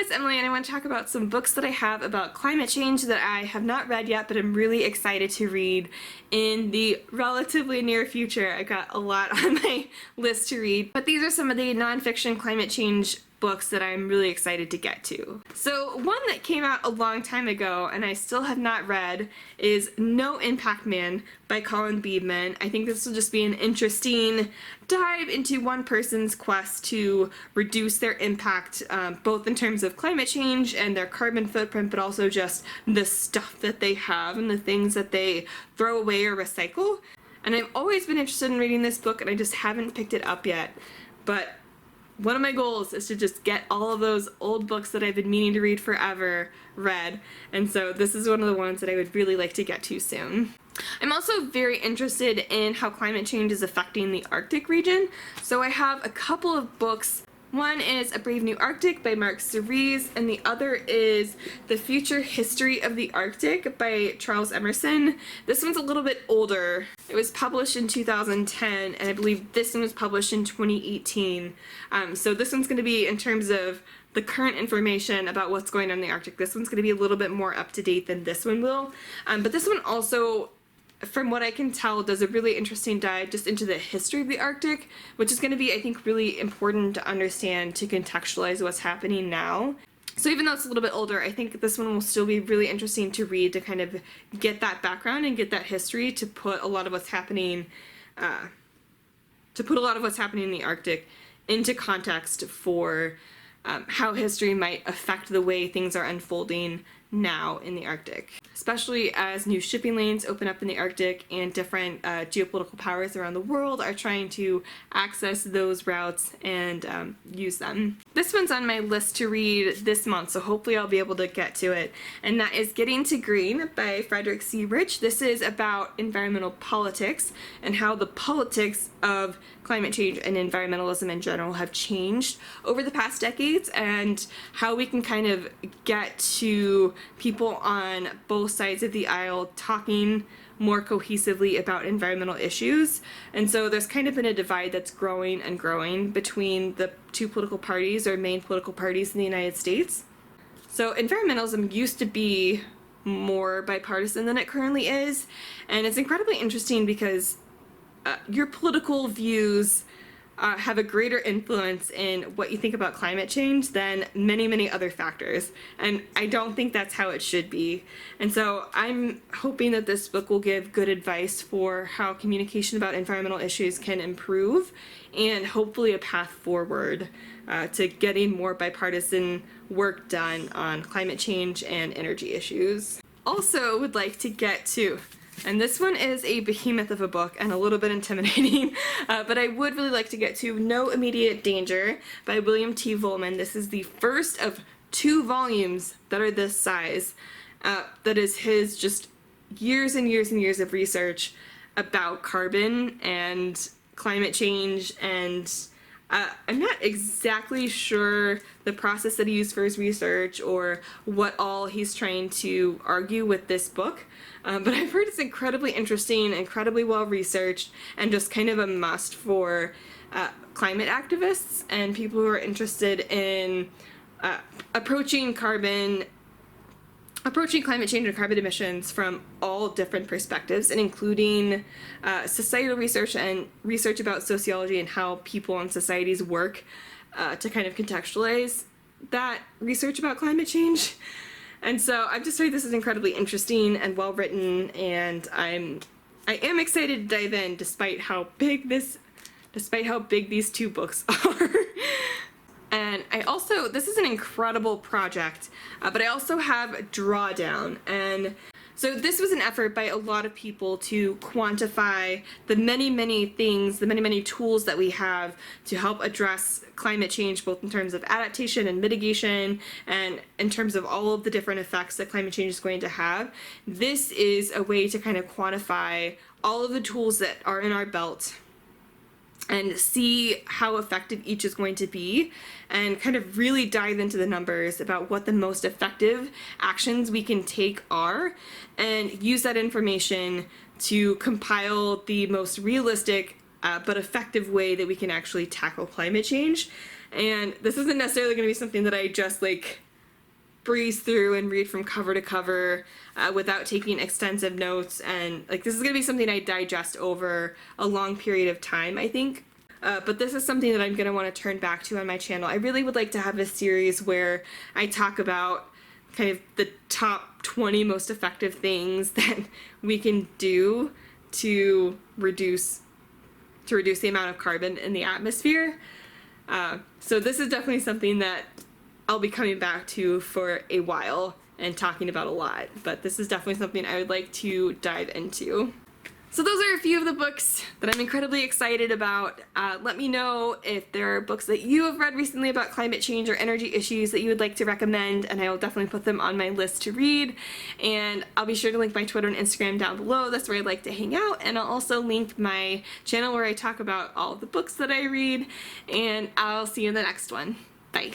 it's Emily, and I want to talk about some books that I have about climate change that I have not read yet, but I'm really excited to read in the relatively near future. I've got a lot on my list to read, but these are some of the nonfiction climate change books that I'm really excited to get to. So one that came out a long time ago and I still have not read is No Impact Man by Colin Beedman. I think this will just be an interesting dive into one person's quest to reduce their impact, both in terms of climate change and their carbon footprint, but also just the stuff that they have and the things that they throw away or recycle. And I've always been interested in reading this book and I just haven't picked it up yet. But one of my goals is to just get all of those old books that I've been meaning to read forever read, and so this is one of the ones that I would really like to get to soon. I'm also very interested in how climate change is affecting the Arctic region, so I have a couple of books. One is A Brave New Arctic by Mark Cerise, and the other is The Future History of the Arctic by Charles Emerson. This one's a little bit older. It was published in 2010, and I believe this one was published in 2018. So this one's going to be, in terms of the current information about what's going on in the Arctic, this one's going to be a little bit more up to date than this one will. But this one also, from what I can tell, does a really interesting dive just into the history of the Arctic, which is going to be, I think, really important to understand to contextualize what's happening now. So even though it's a little bit older, I think this one will still be really interesting to read, to kind of get that background and get that history, to put a lot of what's happening, in the Arctic into context for how history might affect the way things are unfolding now in the Arctic, especially as new shipping lanes open up in the Arctic and different geopolitical powers around the world are trying to access those routes and use them. This one's on my list to read this month, so hopefully I'll be able to get to it, and that is Getting to Green by Frederick C. Rich. This is about environmental politics and how the politics of climate change and environmentalism in general have changed over the past decades, and how we can kind of get to people on both sides of the aisle talking more cohesively about environmental issues. And so there's kind of been a divide that's growing and growing between the two political parties, or main political parties in the United States. So environmentalism used to be more bipartisan than it currently is, and it's incredibly interesting because your political views have a greater influence in what you think about climate change than many, many other factors. And I don't think that's how it should be. And so I'm hoping that this book will give good advice for how communication about environmental issues can improve, and hopefully a path forward to getting more bipartisan work done on climate change and energy issues. Also would like to get to, and this one is a behemoth of a book and a little bit intimidating, but I would really like to get to No Immediate Danger by William T. Vollmann. This is the first of 2 volumes that are this size. That is his just years and years and years of research about carbon and climate change, and I'm not exactly sure the process that he used for his research or what all he's trying to argue with this book. But I've heard it's incredibly interesting, incredibly well researched, and just kind of a must for climate activists and people who are interested in approaching climate change and carbon emissions from all different perspectives, and including societal research and research about sociology and how people and societies work to kind of contextualize that research about climate change. And so I've just heard this is incredibly interesting and well written, and I am excited to dive in despite how big these 2 books are. And this is an incredible project, but I also have Drawdown. And so this was an effort by a lot of people to quantify the many, many things, the many, many tools that we have to help address climate change, both in terms of adaptation and mitigation, and in terms of all of the different effects that climate change is going to have. This is a way to kind of quantify all of the tools that are in our belt and see how effective each is going to be, and kind of really dive into the numbers about what the most effective actions we can take are, and use that information to compile the most realistic but effective way that we can actually tackle climate change. And this isn't necessarily going to be something that I just breeze through and read from cover to cover without taking extensive notes, and like this is going to be something I digest over a long period of time, I think. But this is something that I'm going to want to turn back to on my channel. I really would like to have a series where I talk about kind of the top 20 most effective things that we can do to reduce the amount of carbon in the atmosphere. So this is definitely something that I'll be coming back to for a while and talking about a lot, but this is definitely something I would like to dive into. So those are a few of the books that I'm incredibly excited about. Let me know if there are books that you have read recently about climate change or energy issues that you would like to recommend, and I will definitely put them on my list to read. And I'll be sure to link my Twitter and Instagram down below. That's where I like to hang out. And I'll also link my channel where I talk about all of the books that I read. And I'll see you in the next one. Bye.